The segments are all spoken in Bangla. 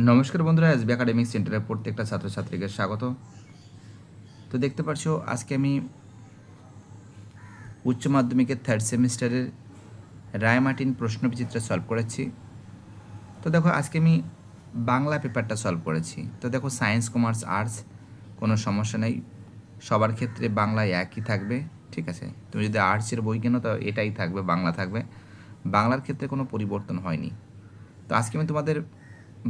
নমস্কার বন্ধুরা, এসবি একাডেমিক সেন্টারের প্রত্যেকটা ছাত্রছাত্রীকে স্বাগত। তো দেখতে পাচ্ছ আজকে আমি উচ্চ মাধ্যমিকের থার্ড সেমিস্টারের রায়মার্টিন প্রশ্নবিচিত্র সলভ করেছি। তো দেখো আজকে আমি বাংলা পেপারটা সলভ করেছি। তো দেখো সায়েন্স, কমার্স, আর্টস কোনো সমস্যা নেই, সবার ক্ষেত্রে বাংলায় একই থাকবে। ঠিক আছে, তুমি যদি আর্টসের বই কেনো তো এটাই থাকবে, বাংলা থাকবে, বাংলার ক্ষেত্রে কোনো পরিবর্তন হয়নি। তো আজকে আমি তোমাদের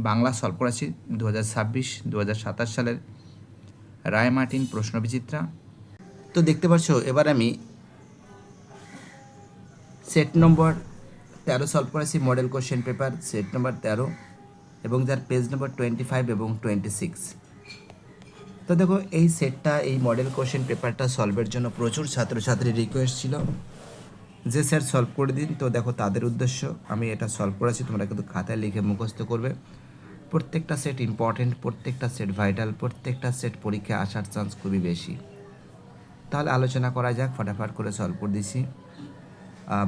বাংলা সলভ করেছি 2026-2027 সালের রায়মার্টিন প্রশ্নবিচিত্রা। তো দেখতে পাচ্ছ এবার আমি সেট নম্বর 13 সলভ করেছি, model question paper set number 13 এবং যার পেজ নম্বর 25 এবং 26। তো দেখো এই সেটটা, এই মডেল কোশ্চেন পেপারটা সলভের জন্য প্রচুর ছাত্রছাত্রীর রিকোয়েস্ট ছিল যে স্যার সলভ করে দিন। তো দেখো তাদের উদ্দেশ্য আমি এটা সলভ করেছি, তোমরা কিন্তু খাতায় লিখে মুখস্থ করবে। প্রত্যেকটা সেট ইম্পর্টেন্ট, প্রত্যেকটা সেট ভাইটাল, প্রত্যেকটা সেট পরীক্ষায় আসার চান্স খুবই বেশি। তাহলে আলোচনা করা যাক, ফটাফট করে সলভ করে দিছি।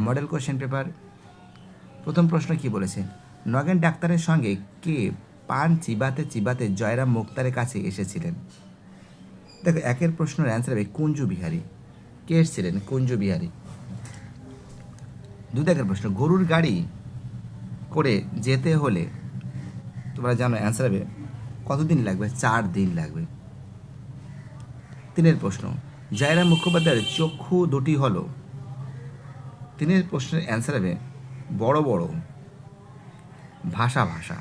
মডেল কোশ্চেন পেপার প্রথম প্রশ্ন কি বলেছে, নগেন ডাক্তারের সঙ্গে কে পান চিবাতে চিবাতে জয়রাম মুক্তারের কাছে এসেছিলেন? দেখো একের প্রশ্নের অ্যান্সার হবে কুঞ্জু বিহারী। কে এসেছিলেন? কুঞ্জু বিহারী। দু দাগের প্রশ্ন, গরুর গাড়ি করে যেতে হলে তোমরা জানো অ্যান্সার হবে কতদিন লাগবে? 4 দিন লাগবে। তিনের প্রশ্ন, জয়রাম মুখোপাধ্যায়ের চক্ষু দুটি হলো। তিনের প্রশ্নের অ্যান্সার হবে বড় বড়, ভাষা ভাষা।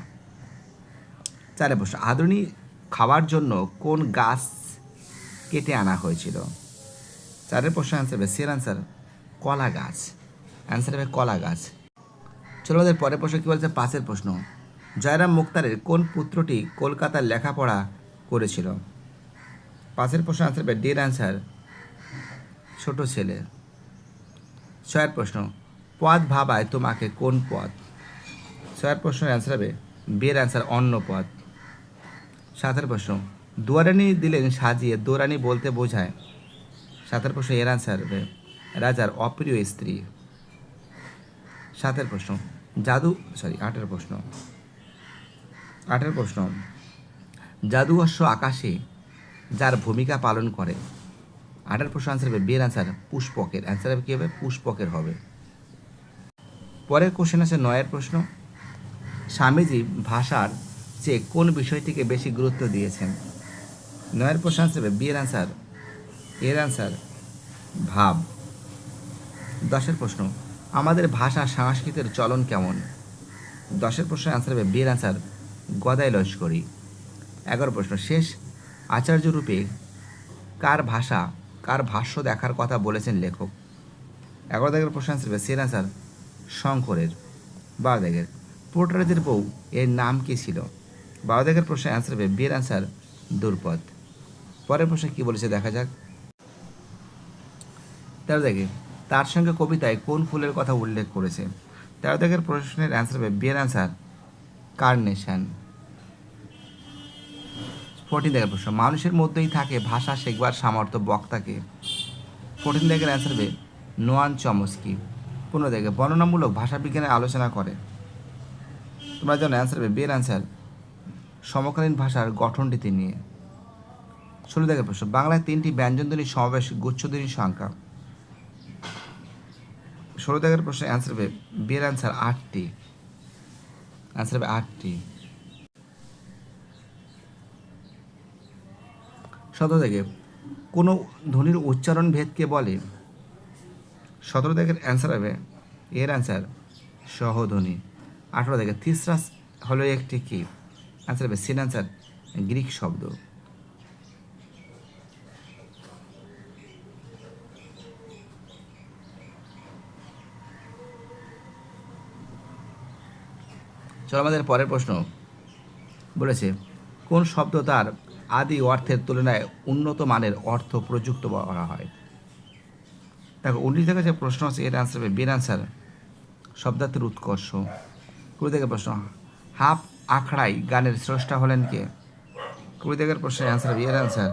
চারের প্রশ্ন, আদরণী খাওয়ার জন্য কোন গাছ কেটে আনা হয়েছিল? চারের প্রশ্ন অ্যান্সার হবে সের অ্যান্সার কলা গাছ। অ্যান্সার হবে কলা গাছ। চলো আমাদের পরের প্রশ্ন কী বলছে, পাঁচের প্রশ্ন, জয়রাম মুক্তারের কোন পুত্রটি কলকাতার লেখাপড়া করেছিল? পাঁচের প্রশ্ন অ্যান্সার হবে ডের অ্যান্সার ছোট ছেলে। ছয়ের প্রশ্ন, পদ ভাবায় তোমাকে কোন পদ? ছয়ের প্রশ্নের অ্যান্সার হবে বের অ্যান্সার অন্য পদ। সাতের প্রশ্ন, দুয়ারানি দিলেন সাজিয়ে দোরানি বলতে বোঝায়? সাতের প্রশ্ন এর অ্যান্সার হবে রাজার অপ্রিয় স্ত্রী। সাতের প্রশ্ন, আটের প্রশ্ন, জাদু অশ্ব আকাশে যার ভূমিকা পালন করে? আটের প্রশ্ন অ্যান্সার হবে বের অ্যান্সার পুষ্পকের। অ্যান্সার হবে কী হবে? পুষ্পকের হবে। পরের কোশ্চেন আছে নয়ের প্রশ্ন, স্বামীজি ভাষার চেয়ে কোন বিষয়টিকে বেশি গুরুত্ব দিয়েছেন? নয়ের প্রশ্ন অ্যান্সার হবে বি এর অ্যান্সার এর অ্যান্সার ভাব। 10-এর প্রশ্ন, আমাদের ভাষা সংস্কৃতির চলন কেমন? 10-এর প্রশ্নের অ্যান্সার হবে বি এর অ্যান্সার গদাই লস্করি। 11 প্রশ্ন, শেষ আচার্য রূপে কার ভাষ্য দেখার কথা বলেছেন লেখক? 11 দাগের প্রশ্ন অ্যান্সার হবে সি এর অ্যান্সার শঙ্করের। 12 দাগের, পোর্টরাজের বউ এর নাম কী ছিল? 12 দাগের প্রশ্নের অ্যান্সার হবে বি এর অ্যান্সার দুর্পদ। পরের প্রশ্নে কী বলেছে দেখা যাক। 13 দাগে, তার সঙ্গে কবিতায় কোন ফুলের কথা উল্লেখ করেছে? 13 দাগের প্রশ্নের অ্যান্সার হবে বি এর অ্যান্সার কার্নেশন। 14 দাগের প্রশ্ন, মানুষের মধ্যেই থাকে ভাষা শেখবার সামর্থ্য বক্তাকে? 14 দাগের অ্যান্সার হবে নোয়ান চমস্কি। 15 দাগে, বর্ণনামূলক ভাষাবিজ্ঞানের আলোচনা করে? তোমরা জানো অ্যান্সার হবে বি এর অ্যান্সার সমকালীন ভাষার গঠনরীতি নিয়ে। 16 দাগের প্রশ্ন, বাংলায় 3টি ব্যঞ্জনধ্বনি সমাবেশ গুচ্ছধ্বনির সংখ্যা? 16 দাগের প্রশ্নের অ্যান্সার হবে বি এর অ্যান্সার 8টি। অ্যান্সার হবে 8টি। 17 দাগে, কোনো ধ্বনির উচ্চারণ ভেদকে বলে? 17 দাগের অ্যান্সার হবে এর অ্যান্সার সহধ্বনি। 18 দাগে, থিসরাস হলো একটি কি? অ্যান্সার হবে সিন অ্যান্সার গ্রিক শব্দ। চলো আমাদের পরের প্রশ্ন বলেছে, কোন শব্দ তার আদি অর্থের তুলনায় উন্নত মানের অর্থ প্রযুক্ত করা হয়? দেখো 19 থেকে যে প্রশ্ন আছে এর অ্যান্সার হবে বির অ্যান্সার শব্দার্থের উৎকর্ষ। 20 থেকে প্রশ্ন, হাফ আখড়াই গানের স্রষ্টা হলেন কে? 20 থেকে প্রশ্নের অ্যান্সার হবে এর অ্যান্সার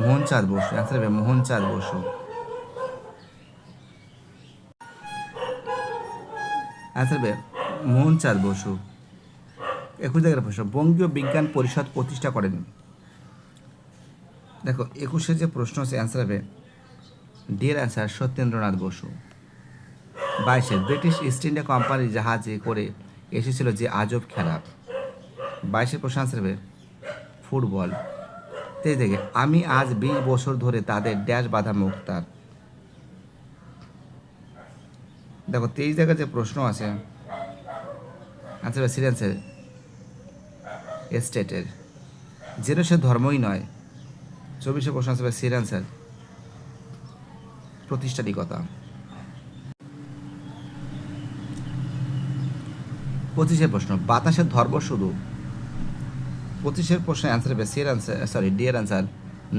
মোহনচাঁদ বসু। অ্যান্সার হবে মোহনচাঁদ বসু। অ্যান্সার হবে মোহনচাঁদ বসু। 21 জায়গার প্রশ্ন, বঙ্গীয় বিজ্ঞান পরিষদ প্রতিষ্ঠা করেন। দেখো 21 যে প্রশ্ন আছে অ্যান্সার হবে dear answer Satyendranath Basu. 22 British East India কোম্পানির জাহাজে করে এসেছিল যে আজব খেলা। 22 প্রশ্ন আনসার হবে ফুটবল। 23 থেকে আমি আজ 20 বছর ধরে তাদের ড্যাশ বাধা মুক্তার। দেখো 23 জায়গায় যে প্রশ্ন আছে আনসার হবে সিরিয়ান্সের এস্টেটের। যেন সে ধর্মই নয়। 24 প্রশ্ন আনসার হবে সিরিয়ান্সের প্রতিষ্ঠানিকতা। 25 প্রশ্ন, বাতাসের ধর্ম শুধু। 25 প্রশ্নের অ্যান্সার হবে সির অ্যান্সার ডিয়ার অ্যান্সার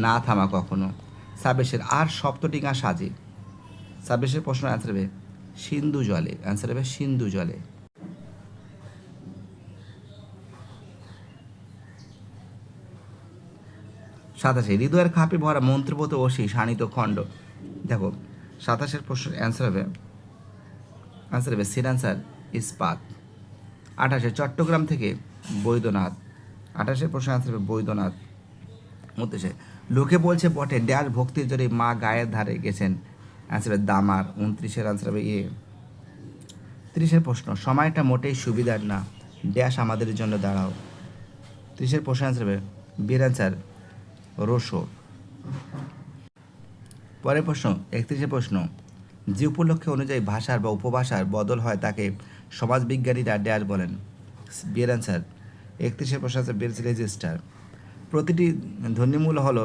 না থামা কখনো। 26 আর সপ্তটিকা সাজে। 26 প্রশ্ন অ্যান্সার হবে সিন্ধু জলে। অ্যান্সার হবে সিন্ধু জলে। 27 হৃদয়ের খাপে ভরা মন্ত্রপত অসি শানিত খণ্ড। দেখো 27 প্রশ্নের অ্যান্সার হবে সির অ্যান্সার ইস্পাত। 28 চট্টগ্রাম থেকে বৈদ্যনাথ। 28 প্রশ্নের অ্যান্সার হবে বৈদ্যনাথ। 29 লোকে বলছে বটে ড্যাশ ভক্তির জোরে মা গায়ের ধারে গেছেন। অ্যান্সার হবে দামার। 29 অ্যান্সার হবে 30 প্রশ্ন, সময়টা মোটেই সুবিধার না ড্যাশ আমাদের জন্য দাঁড়াও। 30 প্রশ্ন অ্যান্সার হবে বিয়ের অ্যান্সার রোশো। পরের প্রশ্ন 31 প্রশ্ন, যে উপলক্ষে অনুযায়ী ভাষার বা উপভাষার বদল হয় তাকে সমাজবিজ্ঞানীরা ড্যাশ বলেন। বিয়ের অ্যান্সার 31 প্রশ্ন আছে বেলস রেজিস্টার। প্রতিটি ধ্বনিমূল হলো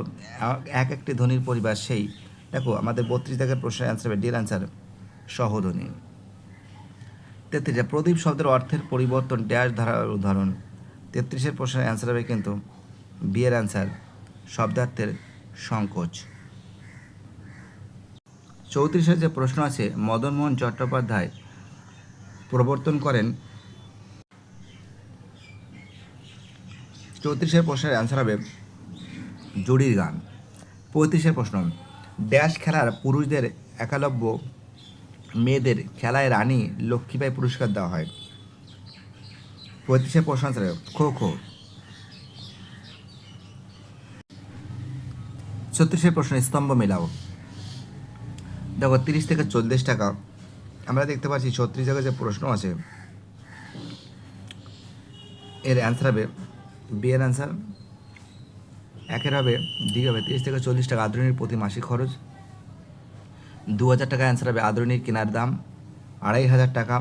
এক একটি ধ্বনির পরিবার। সেই দেখো আমাদের 32 জায়গার প্রশ্নের অ্যান্সার হবে ডিয়ার অ্যান্সার সহধ্বনি। 33 প্রদীপ শব্দের অর্থের পরিবর্তন ড্যাশ ধারার উদাহরণ। 33 প্রশ্নের অ্যান্সার হবে কিন্তু বিয়ের অ্যান্সার শব্দার্থের সংকোচ। 34 যে প্রশ্ন আছে মদনমোহন চট্টোপাধ্যায় প্রবর্তন করেন। 34 প্রশ্নের অ্যান্সার হবে জুড়ির গান। 35 প্রশ্ন, ড্যাশ খেলার পুরুষদের 91, মেয়েদের খেলায় রানী লক্ষ্মীবাই পুরস্কার দেওয়া হয়। 35 প্রশ্ন আনসার হবে খো খো। 36 প্রশ্ন, স্তম্ভ মেলাও। দেখো 30 থেকে 40 টাকা আমরা দেখতে পাচ্ছি। 36 জায়গায় যে প্রশ্ন আছে এর অ্যান্সার হবে বিয়ের অ্যান্সার একের হবে ডি হবে। 30 থেকে 40 টাকা আদরণীর প্রতি মাসিক খরচ। 2000 টাকা অ্যান্সার হবে আদরণীর কেনার দাম। 2500 টাকা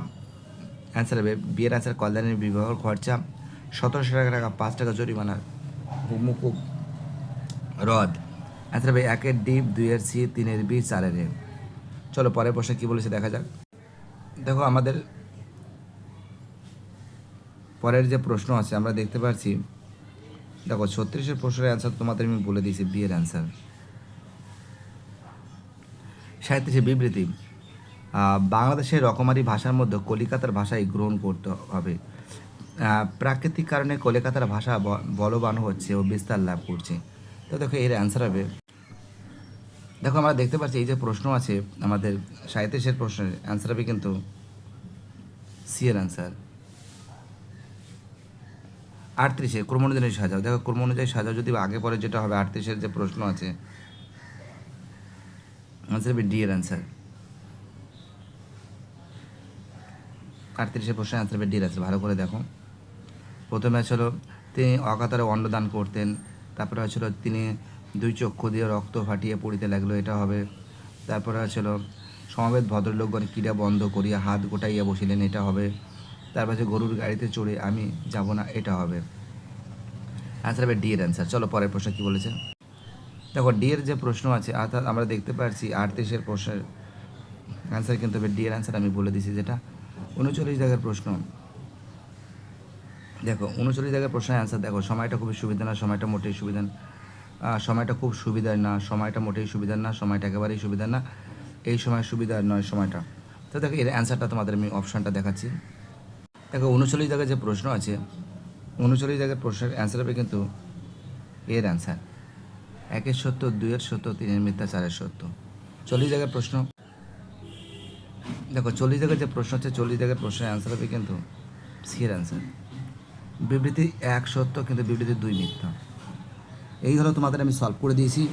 অ্যান্সার হবে বিয়ের অ্যান্সার কল্যাণীর বিবাহ খরচা। 1700 টাকা 5 টাকা জরিমানার মুকুব হ্রদ। অ্যান্সার হবে 1-এর ডি, 2-এর সি, 3-এর বি, 4-এর এ। চলো পরের প্রশ্নে কী বলেছে দেখা যাক। দেখো আমাদের পরের যে প্রশ্ন আছে আমরা দেখতে পাচ্ছি। দেখো 36 প্রশ্নের অ্যান্সার তোমাদের আমি বলে দিয়েছি বিয়ের অ্যান্সার। 37 বিবৃতি, বাংলাদেশের রকমারি ভাষার মধ্যে কলিকাতার ভাষাই গ্রহণ করতে হবে। প্রাকৃতিক কারণে কলিকাতার ভাষা বলবান হচ্ছে ও বিস্তার লাভ করছে। তো দেখো এর অ্যান্সার হবে, দেখো আমরা দেখতে পাচ্ছি এই যে প্রশ্ন আছে আমাদের 37 প্রশ্নের অ্যান্সার হবে কিন্তু সি এর অ্যান্সার। 38 ক্রম অনুযায়ী সাজাও। দেখো ক্রম অনুযায়ী সাজাও যদি আগে পরে যেটা হবে 38 যে প্রশ্ন আছে অ্যান্সার হবে ডি এর অ্যান্সার। 38 প্রশ্নের অ্যান্সার হবে ডি এর অ্যান্সার। ভালো করে দেখো। প্রথমে ছিল তিনি অকাতরে অন্নদান করতেন। তারপরে হচ্ছিল তিনি 2 চক্ষু দিয়ে রক্ত ফাটিয়ে পড়িতে লাগলো, এটা হবে। তারপরে হচ্ছিল সমবেত ভদ্রলোকগণ ক্রীড়া বন্ধ করিয়া হাত গোটাইয়া বসিলেন, এটা হবে। তারপর হচ্ছে গরুর গাড়িতে চড়ে আমি যাব না, এটা হবে। অ্যান্সার হবে ডি এর অ্যান্সার। চলো পরের প্রশ্ন কী বলেছে দেখো। ডি এর যে প্রশ্ন আছে অর্থাৎ আমরা দেখতে পাচ্ছি 38 প্রশ্নের অ্যান্সার কিন্তু হবে ডি এর অ্যান্সার আমি বলে দিছি যেটা। 39 জায়গার প্রশ্ন দেখো 39 জায়গার প্রশ্নের অ্যান্সার দেখো। সময়টা খুবই সুবিধা না, সময়টা মোটেই সুবিধা না, সময়টা খুব সুবিধার না, সময়টা মোটেই সুবিধার না, সময়টা একেবারেই সুবিধার না, এই সময় সুবিধার নয় সময়টা। তো দেখো এর অ্যান্সারটা তোমাদের আমি অপশানটা দেখাচ্ছি। দেখো 39 জায়গায় যে প্রশ্ন আছে 39 জায়গার প্রশ্নের অ্যান্সার হবে কিন্তু এর অ্যান্সার 1-এর সত্য, 2-এর সত্য, 3-এর মিথ্যা, 4-এর সত্য। 40 জায়গার প্রশ্ন দেখো 40 জায়গায় যে প্রশ্ন আছে 40 জায়গার প্রশ্নের অ্যান্সার হবে কিন্তু সি এর অ্যান্সার। বিবৃতি 1 সত্য কিন্তু বিবৃতি 2 মিথ্যা। এই হলো তোমাদের আমি সলভ করে দিয়েছি।